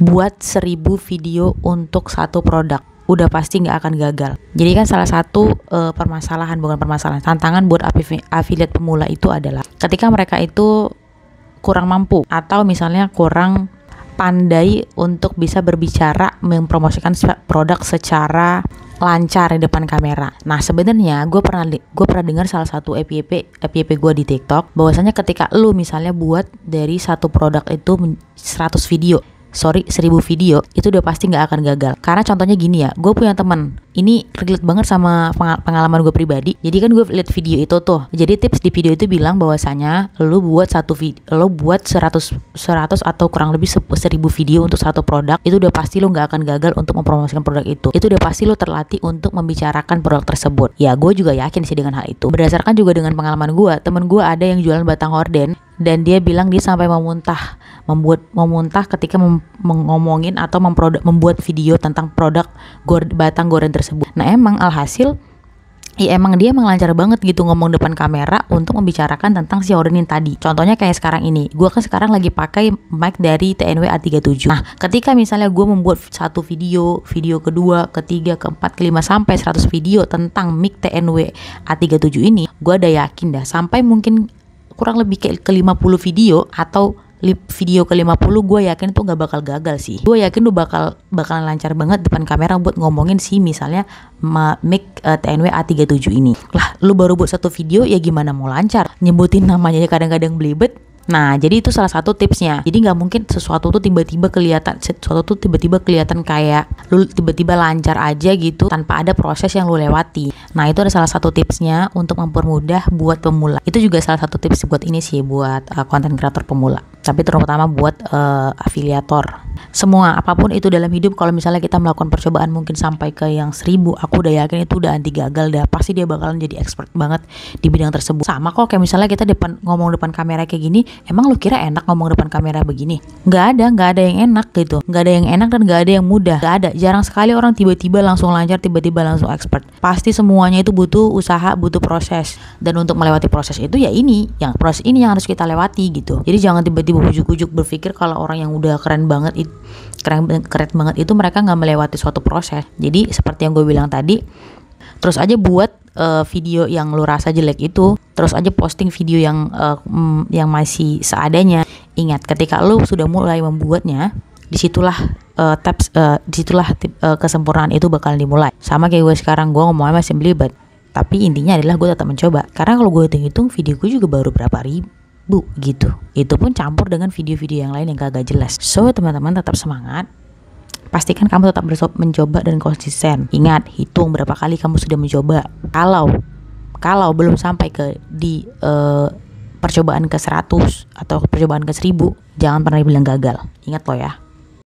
buat 1000 video untuk satu produk, udah pasti nggak akan gagal. Jadi kan salah satu tantangan buat affiliate pemula itu adalah ketika mereka itu kurang mampu atau misalnya kurang pandai untuk bisa berbicara mempromosikan produk secara lancar di depan kamera. Nah sebenarnya gue pernah dengar salah satu FYP gue di TikTok bahwasanya ketika lu misalnya buat dari satu produk itu 1000 video, itu udah pasti nggak akan gagal. Karena contohnya gini ya, gue punya temen, ini relate banget sama pengalaman gue pribadi. Jadi kan gue lihat video itu tuh. Jadi tips di video itu bilang bahwasanya lu buat 100 atau kurang lebih 1000 video untuk satu produk, itu udah pasti lu nggak akan gagal untuk mempromosikan produk itu. Itu udah pasti lu terlatih untuk membicarakan produk tersebut. Ya gue juga yakin sih dengan hal itu. Berdasarkan juga dengan pengalaman gue, temen gue ada yang jualan batang horden dan dia bilang dia sampai memuntah ketika ngomongin atau membuat video tentang produk batang goreng tersebut. Nah emang alhasil ya emang dia lancar banget gitu ngomong depan kamera untuk membicarakan tentang si hordenin tadi. Contohnya kayak sekarang ini, gue kan sekarang lagi pakai mic dari TNW A37. Nah ketika misalnya gue membuat satu video kedua, ketiga, keempat, kelima sampai 100 video tentang mic TNW A37 ini, gue udah yakin dah sampai mungkin kurang lebih ke 50 video atau video ke-50, gue yakin tuh gak bakal gagal sih. Gue yakin lu bakalan lancar banget depan kamera buat ngomongin si misalnya mic TNW A37 ini. Lah lu baru buat satu video, ya gimana mau lancar? Nyebutin namanya kadang-kadang belibet. Nah jadi itu salah satu tipsnya. Jadi nggak mungkin sesuatu tuh tiba-tiba kelihatan kayak lu tiba-tiba lancar aja gitu tanpa ada proses yang lu lewati. Nah itu ada salah satu tipsnya untuk mempermudah buat pemula. Itu juga salah satu tips buat ini sih, buat konten kreator pemula. Tapi terutama buat afiliator. Semua apapun itu dalam hidup, kalau misalnya kita melakukan percobaan mungkin sampai ke yang 1000, aku udah yakin itu udah anti gagal dah. Pasti dia bakalan jadi expert banget di bidang tersebut. Sama kok kayak misalnya kita ngomong depan kamera kayak gini, emang lu kira enak ngomong depan kamera begini? Nggak ada yang enak gitu. Nggak ada yang enak dan nggak ada yang mudah. Nggak ada. Jarang sekali orang tiba-tiba langsung lancar, tiba-tiba langsung expert. Pasti semuanya itu butuh usaha, butuh proses. Dan untuk melewati proses itu ya proses ini yang harus kita lewati gitu. Jadi jangan tiba-tiba ujuk-ujuk berpikir kalau orang yang udah keren banget itu mereka nggak melewati suatu proses. Jadi seperti yang gue bilang tadi, terus aja buat video yang lu rasa jelek itu, terus aja posting video yang masih seadanya. Ingat, ketika lu sudah mulai membuatnya, disitulah kesempurnaan itu bakal dimulai. Sama kayak gue sekarang, gue ngomongnya masih belibet, tapi intinya adalah gue tetap mencoba. Karena kalau gue hitung-hitung video gue juga baru berapa ribu gitu. Itu pun campur dengan video-video yang lain yang kagak jelas. So teman-teman tetap semangat. Pastikan kamu tetap mencoba dan konsisten. Ingat, hitung berapa kali kamu sudah mencoba. Kalau belum sampai di percobaan ke 100 atau percobaan ke 1000, jangan pernah bilang gagal. Ingat loh ya.